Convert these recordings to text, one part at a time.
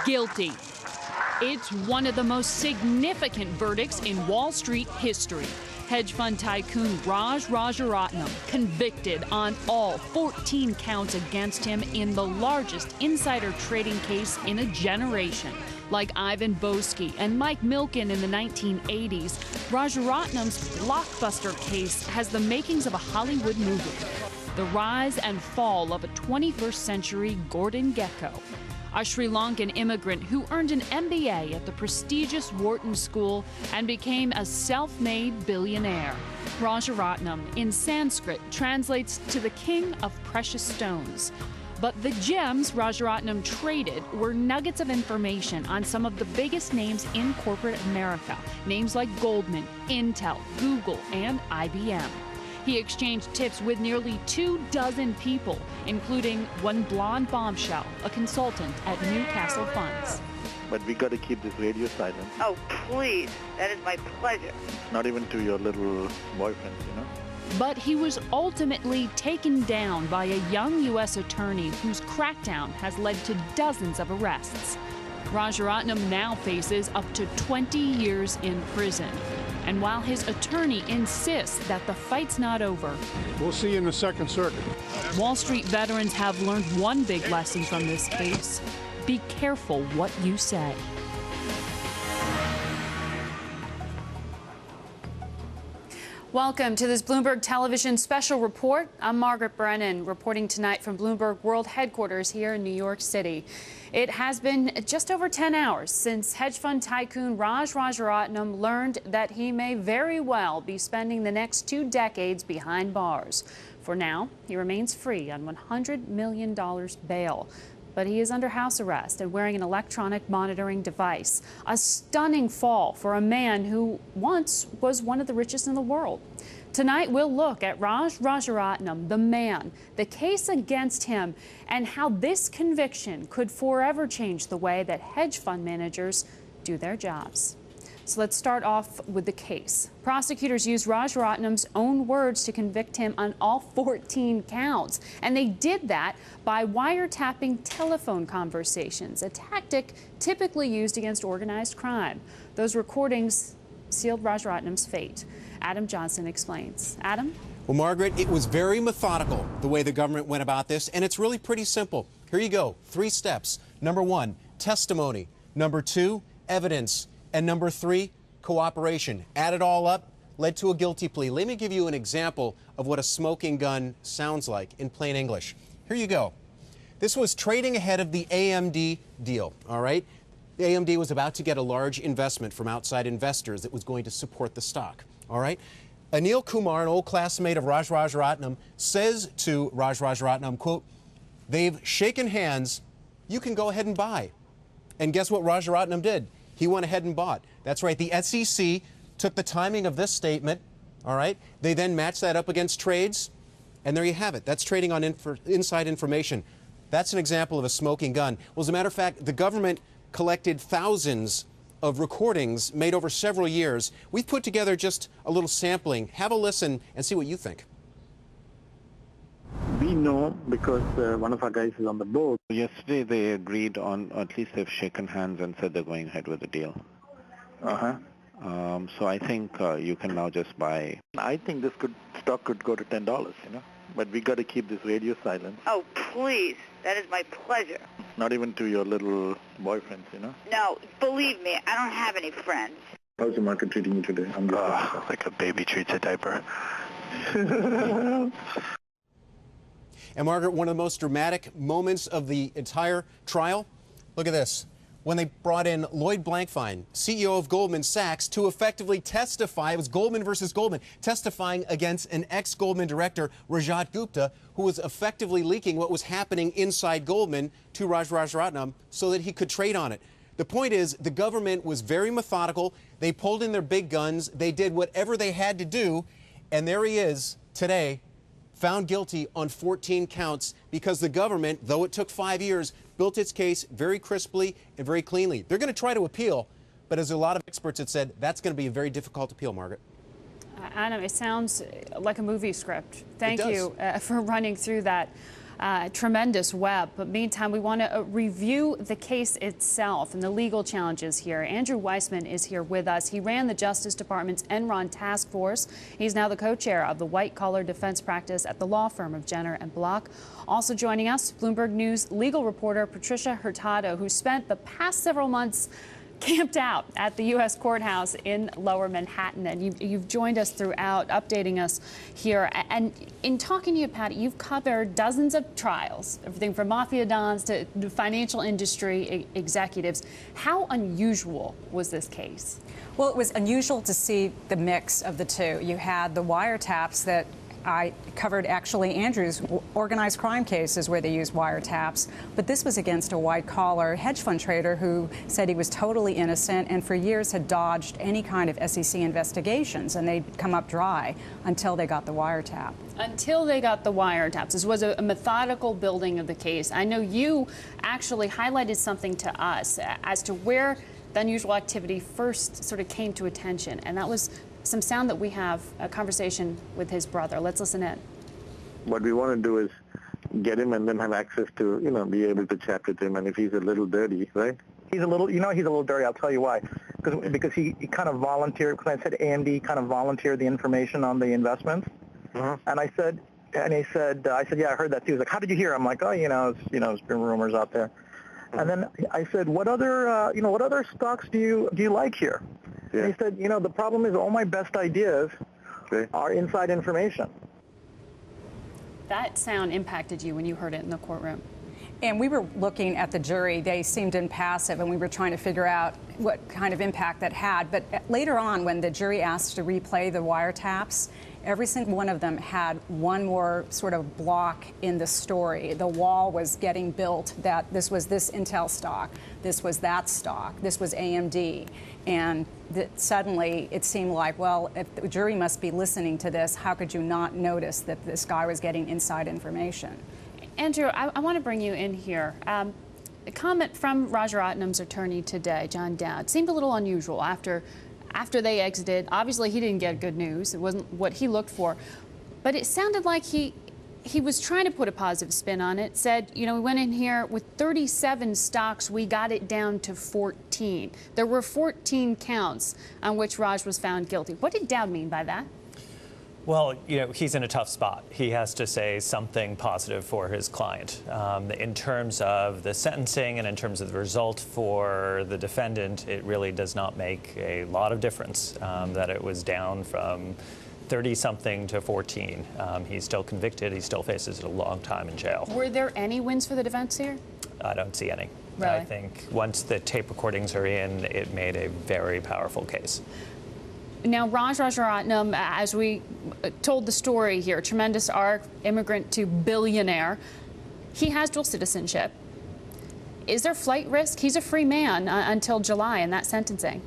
guilty. It's one of the most significant verdicts in Wall Street history. Hedge fund tycoon Raj Rajaratnam convicted on all 14 counts against him in the largest insider trading case in a generation. Like Ivan Boesky and Mike Milken in the 1980s, Rajaratnam's blockbuster case has the makings of a Hollywood movie. The rise and fall of a 21st century Gordon Gekko, a Sri Lankan immigrant who earned an MBA at the prestigious Wharton School and became a self-made billionaire. Rajaratnam, in Sanskrit, translates to the king of precious stones. But the gems Rajaratnam traded were nuggets of information on some of the biggest names in corporate America, names like Goldman, Intel, Google, and IBM. He exchanged tips with nearly 24 people, including one blonde bombshell, a consultant at Newcastle Funds. But we got to keep this radio silent. Oh, please. That is my pleasure. Not even to your little boyfriends, you know? But he was ultimately taken down by a young U.S. attorney whose crackdown has led to dozens of arrests. Rajaratnam now faces up to 20 years in prison. And while his attorney insists that the fight's not over, we'll see you in the Second Circuit. Wall Street veterans have learned one big lesson from this case. Be careful what you say. Welcome to this Bloomberg Television special report. I'm Margaret Brennan, reporting tonight from Bloomberg World Headquarters here in New York City. It has been just over 10 hours since hedge fund tycoon Raj Rajaratnam learned that he may very well be spending the next 2 decades behind bars. For now, he remains free on $100 million bail. But he is under house arrest and wearing an electronic monitoring device. A stunning fall for a man who once was one of the richest in the world. Tonight, we'll look at Raj Rajaratnam, the man, the case against him, and how this conviction could forever change the way that hedge fund managers do their jobs. So let's start off with the case. Prosecutors used Rajaratnam's own words to convict him on all 14 counts. And they did that by wiretapping telephone conversations, a tactic typically used against organized crime. Those recordings sealed Rajaratnam's fate. Adam Johnson explains. Adam? Well, Margaret, it was very methodical the way the government went about this, and it's really pretty simple. Here you go. 3 steps. Number 1, testimony. Number 2, evidence. And number 3, cooperation. Add it all up, led to a guilty plea. Let me give you an example of what a smoking gun sounds like in plain English. Here you go. This was trading ahead of the AMD deal, all right? The AMD was about to get a large investment from outside investors that was going to support the stock, all right? Anil Kumar, an old classmate of Raj Rajaratnam, says to Raj Rajaratnam, quote, "They've shaken hands, you can go ahead and buy." And guess what Rajaratnam did? He went ahead and bought. That's right. The SEC took the timing of this statement, all right? They then matched that up against trades, and there you have it. That's trading on inside information. That's an example of a smoking gun. Well, as a matter of fact, the government collected thousands of recordings made over several years. We've put together just a little sampling. Have a listen and see what you think. We know because one of our guys is on the board. Yesterday they agreed on, or at least they've shaken hands and said they're going ahead with the deal. So I think you can now just buy. I think this stock could go to $10, you know. But we got to keep this radio silent. Oh, please. That is my pleasure. Not even to your little boyfriends, you know. No, believe me, I don't have any friends. How's the market treating you today? I'm like a baby treats a diaper. And Margaret, one of the most dramatic moments of the entire trial, look at this. When they brought in Lloyd Blankfein, CEO of Goldman Sachs, to effectively testify, it was Goldman versus Goldman, testifying against an ex-Goldman director, Rajat Gupta, who was effectively leaking what was happening inside Goldman to Raj Rajaratnam so that he could trade on it. The point is, the government was very methodical. They pulled in their big guns. They did whatever they had to do. And there he is today, found guilty on 14 counts because the government, though it took 5 years, built its case very crisply and very cleanly. They're going to try to appeal, but as a lot of experts have said, that's going to be a very difficult appeal, Margaret. Adam, it sounds like a movie script. Thank you for running through that. Tremendous web. But meantime, we want to review the case itself and the legal challenges here. Andrew Weissmann is here with us. He ran the Justice Department's Enron task force. He's now the co-chair of the white-collar defense practice at the law firm of Jenner and Block. Also joining us, Bloomberg News legal reporter Patricia Hurtado, who spent the past several months camped out at the U.S. courthouse in Lower Manhattan. And you've joined us throughout, updating us here. And in talking to you, Patty, you've covered dozens of trials, everything from mafia dons to the financial industry executives. How unusual was this case? Well, it was unusual to see the mix of the two. You had the wiretaps that I covered, actually, Andrew's organized crime cases where they used wiretaps, but this was against a white-collar hedge fund trader who said he was totally innocent and for years had dodged any kind of SEC investigations, and they'd come up dry until they got the wiretap. Until they got the wiretaps. This was a methodical building of the case. I know you actually highlighted something to us as to where the unusual activity first sort of came to attention, and that was some sound that we have, a conversation with his brother. Let's listen in. What we want to do is get him and then have access to, be able to chat with him. And if he's a little dirty, right? He's a little dirty. I'll tell you why. Because he kind of volunteered, because I said AMD kind of volunteered the information on the investments. And I said, yeah, I heard that too. He's like, how did you hear? I'm like, there's been rumors out there. And then I said, what other stocks do you like here? Yeah. And he said, the problem is all my best ideas are inside information. That sound impacted you when you heard it in the courtroom. And we were looking at the jury. They seemed impassive, and we were trying to figure out what kind of impact that had. But later on, when the jury asked to replay the wiretaps, every single one of them had one more sort of block in the story. The wall was getting built that this was this Intel stock, this was that stock, this was AMD. And suddenly it seemed like, well, if the jury must be listening to this, how could you not notice that this guy was getting inside information? Andrew, I want to bring you in here. A comment from Raj Rajaratnam's attorney today, John Dowd, seemed a little unusual after they exited. Obviously, he didn't get good news. It wasn't what he looked for. But it sounded like he was trying to put a positive spin on it, said, we went in here with 37 stocks, we got it down to 14. There were 14 counts on which Raj was found guilty. What did Dowd mean by that? Well, he's in a tough spot. He has to say something positive for his client. In terms of the sentencing and in terms of the result for the defendant, it really does not make a lot of difference that it was down from 30-something to 14. He's still convicted. He still faces a long time in jail. Were there any wins for the defense here? I don't see any. Really? I think once the tape recordings are in, it made a very powerful case. Now, Raj Rajaratnam, as we told the story here, tremendous arc, immigrant to billionaire. He has dual citizenship. Is there flight risk? He's a free man until July in that sentencing.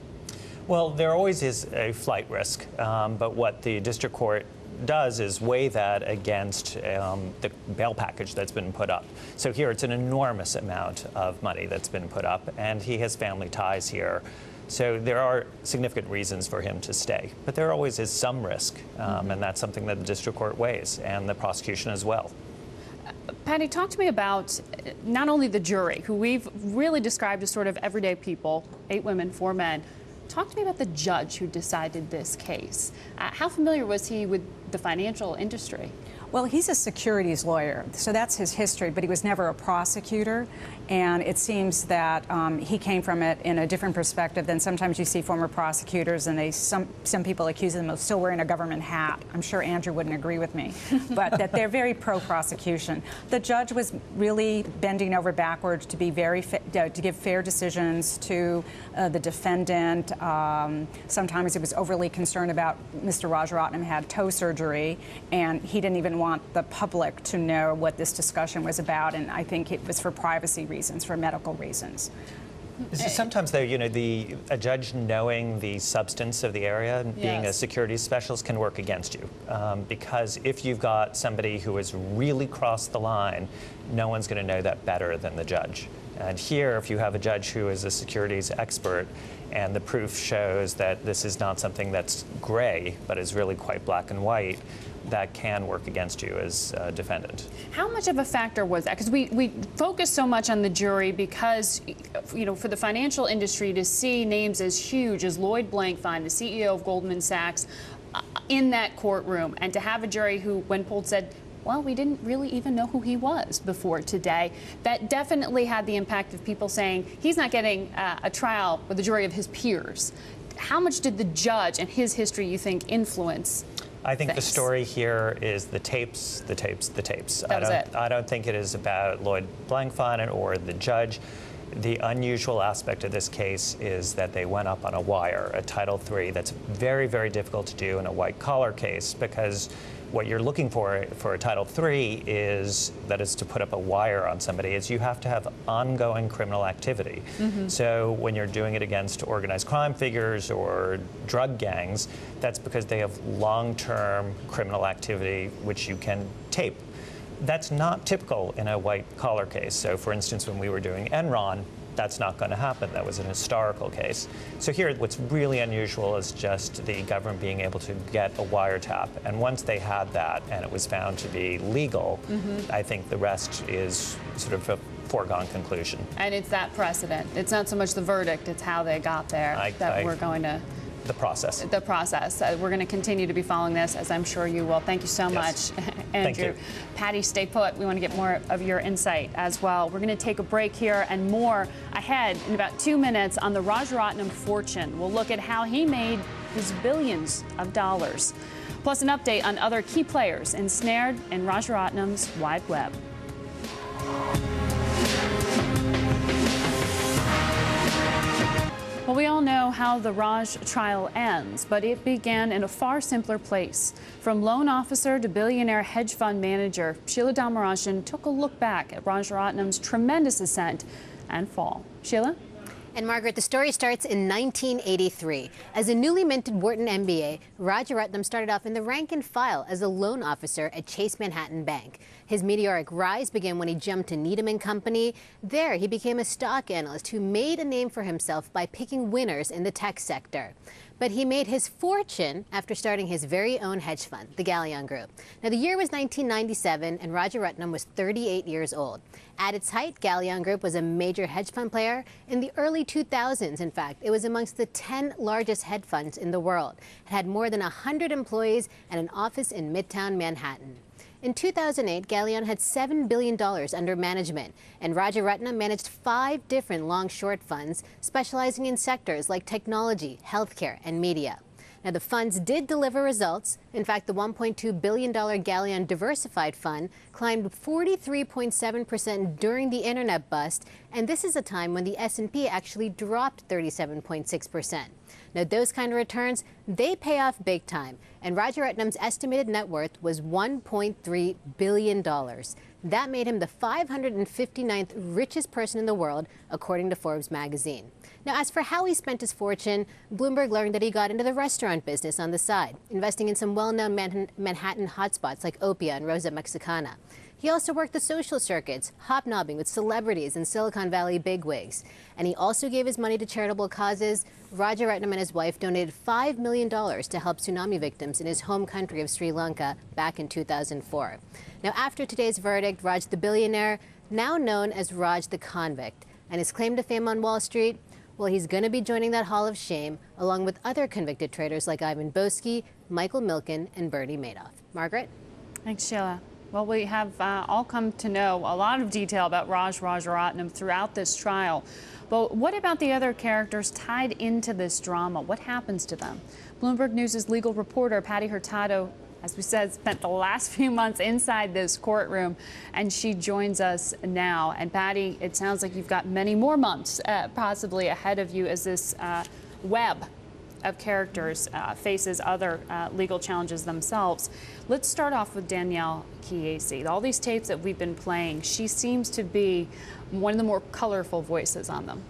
Well, there always is a flight risk, but what the district court does is weigh that against the bail package that's been put up. So here it's an enormous amount of money that's been put up, and he has family ties here. So there are significant reasons for him to stay, but there always is some risk, and that's something that the district court weighs, and the prosecution as well. Patty, talk to me about not only the jury, who we've really described as sort of everyday people, 8 women, 4 men. Talk to me about the judge who decided this case. How familiar was he with the financial industry? Well, he's a securities lawyer, so that's his history, but he was never a prosecutor. And it seems that he came from it in a different perspective than sometimes you see former prosecutors, and some people accuse them of still wearing a government hat. I'm sure Andrew wouldn't agree with me, but that they're very pro-prosecution. The judge was really bending over backwards to be to give fair decisions to the defendant. Sometimes he was overly concerned about Mr. Rajaratnam had toe surgery, and he didn't even want the public to know what this discussion was about, and I think it was for privacy reasons, for medical reasons. Sometimes, though, a judge knowing the substance of the area and being a securities specialist can work against you. Because if you've got somebody who has really crossed the line, no one's going to know that better than the judge. And here, if you have a judge who is a securities expert and the proof shows that this is not something that's gray, but is really quite black and white, that can work against you as a defendant. How much of a factor was that? Because we focus so much on the jury because, you know, for the financial industry to see names as huge as Lloyd Blankfein, the CEO of Goldman Sachs, in that courtroom, and to have a jury who, when polled, said, well, we didn't really even know who he was before today. That definitely had the impact of people saying he's not getting a trial with a jury of his peers. How much did the judge and his history, you think, influence? I think the story here is the tapes. That was it. I don't think it is about Lloyd Blankfein or the judge. The unusual aspect of this case is that they went up on a wire, a Title III. That's very, very difficult to do in a white-collar case, because what you're looking for a Title III is to put up a wire on somebody, is you have to have ongoing criminal activity. So when you're doing it against organized crime figures or drug gangs, that's because they have long-term criminal activity which you can tape. That's not typical in a white-collar case. So for instance, when we were doing Enron, that's not going to happen. That was an historical case. So here, what's really unusual is just the government being able to get a wiretap. And once they had that and it was found to be legal, I think the rest is sort of a foregone conclusion. And it's that precedent. It's not so much the verdict, it's how they got there we're going to... The process. The process. We're going to continue to be following this, as I'm sure you will. Thank you so much, Andrew. Thank you. Patty, stay put. We want to get more of your insight as well. We're going to take a break here and more ahead in about 2 minutes on the Raj Rajaratnam fortune. We'll look at how he made his billions of dollars. Plus an update on other key players ensnared in Raj Rajaratnam's wide web. Well, we all know how the Raj trial ends, but it began in a far simpler place. From loan officer to billionaire hedge fund manager, Sheila Dharmarajan took a look back at Raj Rajaratnam's tremendous ascent and fall. Sheila? And Margaret, the story starts in 1983. As a newly minted Wharton MBA, Rajaratnam started off in the rank and file as a loan officer at Chase Manhattan Bank. His meteoric rise began when he jumped to Needham & Company. There, he became a stock analyst who made a name for himself by picking winners in the tech sector. But he made his fortune after starting his very own hedge fund, the Galleon Group. Now, the year was 1997, and Rajaratnam was 38 years old. At its height, Galleon Group was a major hedge fund player. In the early 2000s, in fact, it was amongst the 10 largest hedge funds in the world. It had more than 100 employees and an office in Midtown Manhattan. In 2008, Galleon had $7 billion under management, and Rajaratnam managed 5 different long-short funds specializing in sectors like technology, healthcare, and media. Now, the funds did deliver results. In fact, the $1.2 billion Galleon Diversified Fund climbed 43.7% during the internet bust, and this is a time when the S&P actually dropped 37.6%. Now, those kind of returns, they pay off big time, and Rajaratnam's estimated net worth was $1.3 billion. That made him the 559th richest person in the world, according to Forbes magazine. Now, as for how he spent his fortune, Bloomberg learned that he got into the restaurant business on the side, investing in some well-known Manhattan hotspots like Opia and Rosa Mexicana. He also worked the social circuits, hobnobbing with celebrities and Silicon Valley bigwigs. And he also gave his money to charitable causes. Rajaratnam and his wife donated $5 million to help tsunami victims in his home country of Sri Lanka back in 2004. Now, after today's verdict, Raj the billionaire, now known as Raj the convict, and his claim to fame on Wall Street, well, he's going to be joining that Hall of Shame, along with other convicted traders like Ivan Boesky, Michael Milken, and Bernie Madoff. Margaret? Thanks, Sheila. Well, we have all come to know a lot of detail about Raj Rajaratnam throughout this trial. But what about the other characters tied into this drama? What happens to them? Bloomberg News' legal reporter, Patty Hurtado, as we said, spent the last few months inside this courtroom, and she joins us now. And Patty, it sounds like you've got many more months possibly ahead of you as this web of characters faces other legal challenges themselves. Let's start off with Danielle Chiesi. All these tapes that we've been playing, she seems to be one of the more colorful voices on them.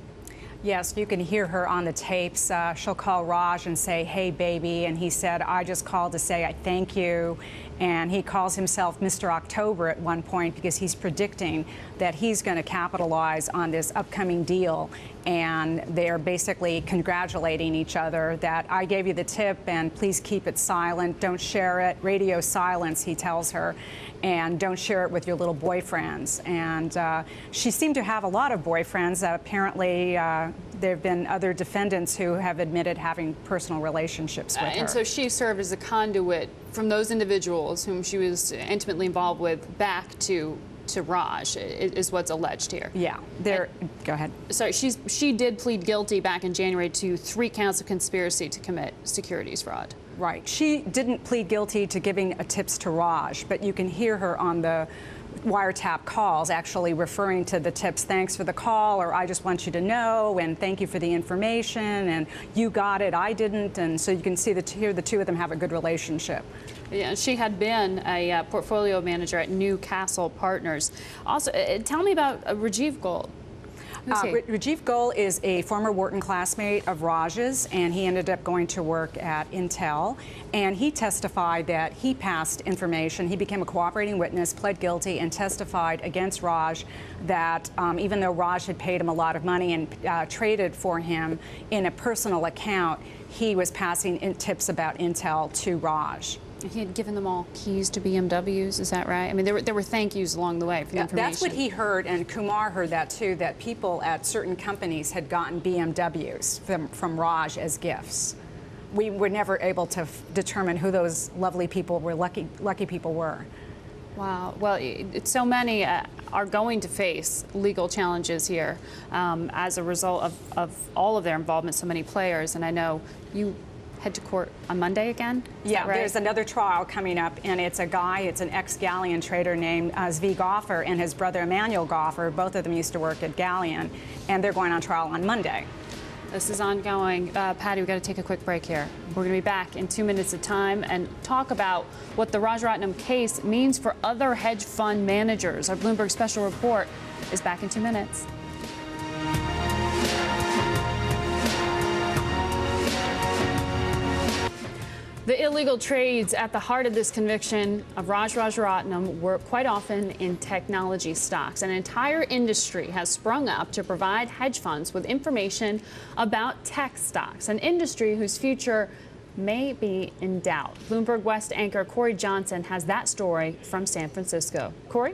Yes, you can hear her on the tapes. She'll call Raj and say, "Hey, baby," and he said, "I just called to say I thank you." And he calls himself Mr. October at one point because he's predicting that he's going to capitalize on this upcoming deal. And they're basically congratulating each other that I gave you the tip and please keep it silent. Don't share it. Radio silence, he tells her. And don't share it with your little boyfriends. And she seemed to have a lot of boyfriends. Apparently, there have been other defendants who have admitted having personal relationships with her. And so she served as a conduit from those individuals whom she was intimately involved with back to Raj, is what's alleged here. Yeah. Go ahead. Sorry, she did plead guilty back in January to 3 counts of conspiracy to commit securities fraud. Right. She didn't plead guilty to giving tips to Raj, but you can hear her on the wiretap calls actually referring to the tips. Thanks for the call, or I just want you to know, and thank you for the information, and you got it, I didn't. And so you can hear the two of them have a good relationship. Yeah, she had been a portfolio manager at Newcastle Partners. Also, tell me about Rajiv Goel. Rajiv Goel is a former Wharton classmate of Raj's, and he ended up going to work at Intel. And he testified that he passed information. He became a cooperating witness, pled guilty, and testified against Raj that even though Raj had paid him a lot of money and traded for him in a personal account, he was passing tips about Intel to Raj. He had given them all keys to BMWs, is that right? I mean, there were thank yous along the way for the information. That's what he heard, and Kumar heard that too, that people at certain companies had gotten BMWs from Raj as gifts. We were never able to determine who those lovely people were, lucky people were. Wow. Well, so many are going to face legal challenges here as a result of all of their involvement, so many players. And I know you head to court on Monday again? Yeah, right? There's another trial coming up, and it's an ex-Galleon trader named Zvi Goffer and his brother Emmanuel Goffer. Both of them used to work at Galleon, and they're going on trial on Monday. This is ongoing. Patty, we've got to take a quick break here. We're going to be back in 2 minutes of time and talk about what the Raj Rajaratnam case means for other hedge fund managers. Our Bloomberg special report is back in 2 minutes. The illegal trades at the heart of this conviction of Raj Rajaratnam were quite often in technology stocks. An entire industry has sprung up to provide hedge funds with information about tech stocks, an industry whose future may be in doubt. Bloomberg West anchor Cory Johnson has that story from San Francisco. Cory?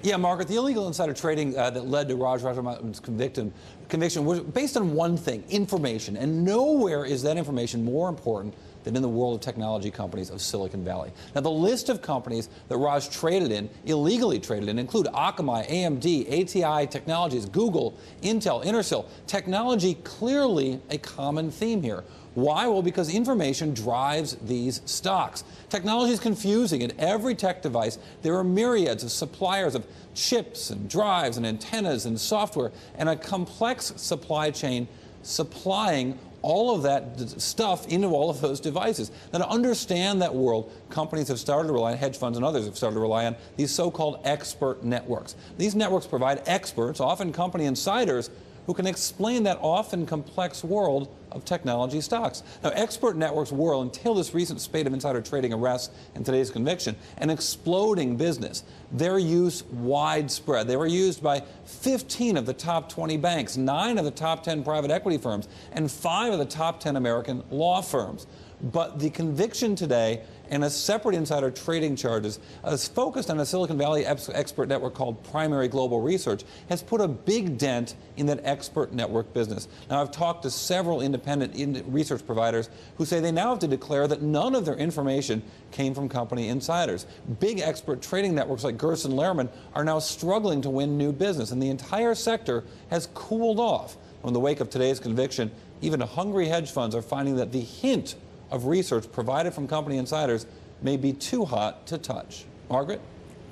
Yeah, Margaret, the illegal insider trading that led to Raj Rajaratnam's conviction was based on one thing, information. And nowhere is that information more important than in the world of technology companies of Silicon Valley. Now, the list of companies that Raj traded in, illegally traded in, include Akamai, AMD, ATI Technologies, Google, Intel, Intersil. Technology, clearly a common theme here. Why? Well, because information drives these stocks. Technology is confusing. In every tech device, there are myriads of suppliers of chips and drives and antennas and software, and a complex supply chain supplying all of that stuff into all of those devices. Now, to understand that world, companies have started to rely on, hedge funds and others have started to rely on these so-called expert networks. These networks provide experts, often company insiders, who can explain that often complex world of technology stocks. Now, expert networks were, until this recent spate of insider trading arrests and today's conviction, an exploding business. Their use widespread. They were used by 15 of the top 20 banks, 9 of the top 10 private equity firms, and 5 of the top 10 American law firms. But the conviction today and a separate insider trading charges is focused on a Silicon Valley expert network called Primary Global Research, has put a big dent in that expert network business. Now, I've talked to several independent research providers who say they now have to declare that none of their information came from company insiders. Big expert trading networks like Gerson Lehrman are now struggling to win new business, and the entire sector has cooled off. In the wake of today's conviction, even hungry hedge funds are finding that the hint of research provided from company insiders may be too hot to touch. Margaret?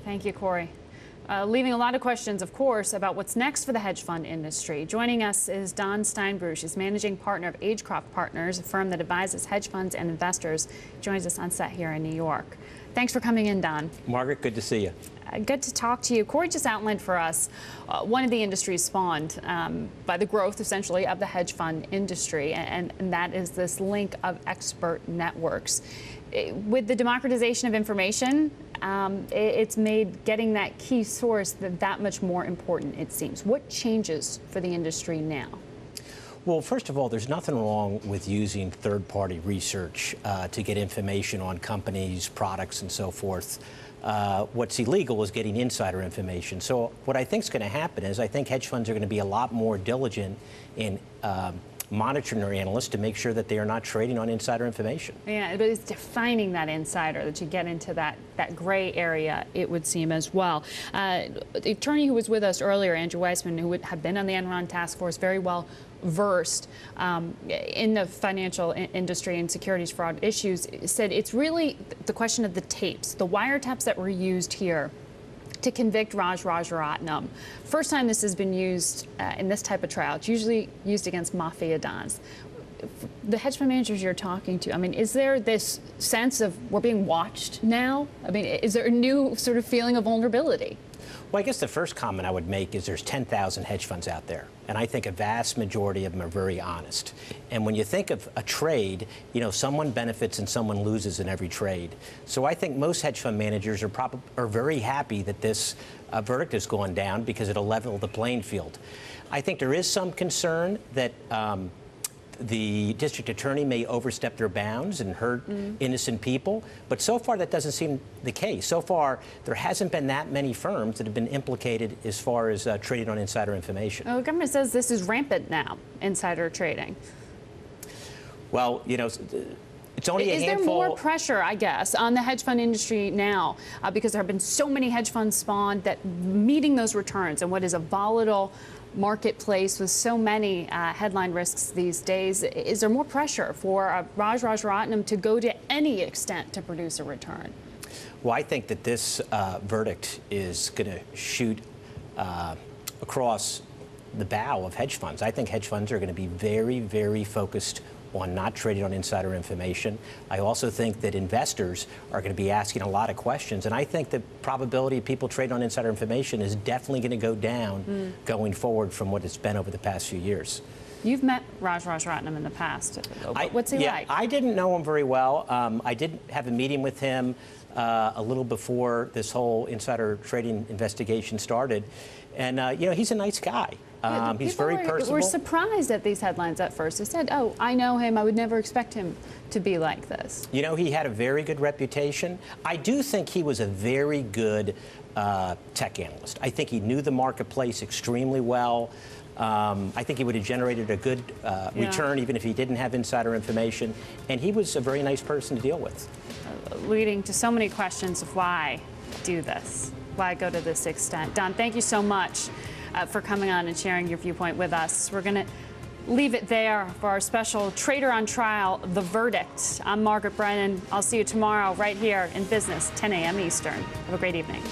Thank you, Cory. Leaving a lot of questions, of course, about what's next for the hedge fund industry. Joining us is Don Steinbrugge. He's managing partner of Agecroft Partners, a firm that advises hedge funds and investors. He joins us on set here in New York. Thanks for coming in, Don. Margaret, good to see you. Good to talk to you. Cory just outlined for us one of the industries spawned by the growth, essentially, of the hedge fund industry, and that is this link of expert networks. With the democratization of information, it's made getting that key source that much more important, it seems. What changes for the industry now? Well, first of all, there's nothing wrong with using third-party research to get information on companies, products, and so forth. What's illegal is getting insider information. So what I think is going to happen is I think hedge funds are going to be a lot more diligent in monitoring their analysts to make sure that they are not trading on insider information. Yeah, but it's defining that insider, that you get into that gray area, it would seem, as well. The attorney who was with us earlier, Andrew Weissmann, who had been on the Enron task force, very well versed in the financial industry and securities fraud issues, said it's really the question of the tapes, the wiretaps that were used here to convict Raj Rajaratnam. First time this has been used in this type of trial. It's usually used against mafia dons. The hedge fund managers you're talking to, I mean, is there this sense of we're being watched now? I mean, is there a new sort of feeling of vulnerability? Well, I guess the first comment I would make is there's 10,000 hedge funds out there, and I think a vast majority of them are very honest. And when you think of a trade, you know, someone benefits and someone loses in every trade. So I think most hedge fund managers are very happy that this verdict has gone down because it'll level the playing field. I think there is some concern that the district attorney may overstep their bounds and hurt innocent people, but so far that doesn't seem the case. So far, there hasn't been that many firms that have been implicated as far as trading on insider information. Well, the government says this is rampant now, insider trading. Well, you know, it's only a handful. Is there more pressure, I guess, on the hedge fund industry now because there have been so many hedge funds spawned that meeting those returns and what is a volatile marketplace with so many headline risks these days? Is there more pressure for Raj Rajaratnam to go to any extent to produce a return? Well, I think that this verdict is going to shoot across the bow of hedge funds. I think hedge funds are going to be very, very focused on not trading on insider information. I also think that investors are going to be asking a lot of questions, and I think the probability of people trading on insider information is definitely going to go down going forward from what it's been over the past few years. You've met Raj Rajaratnam in the past. What's he like? I didn't know him very well. I did have a meeting with him a little before this whole insider trading investigation started, and you know, he's a nice guy. He's very personable. We're surprised at these headlines at first. They said, oh, I know him. I would never expect him to be like this. You know, he had a very good reputation. I do think he was a very good tech analyst. I think he knew the marketplace extremely well. I think he would have generated a good return even if he didn't have insider information. And he was a very nice person to deal with. Leading to so many questions of why do this? Why go to this extent? Don, thank you so much for coming on and sharing your viewpoint with us. We're going to leave it there for our special Trader on Trial, The Verdict. I'm Margaret Brennan. I'll see you tomorrow right here in Business, 10 a.m. Eastern. Have a great evening.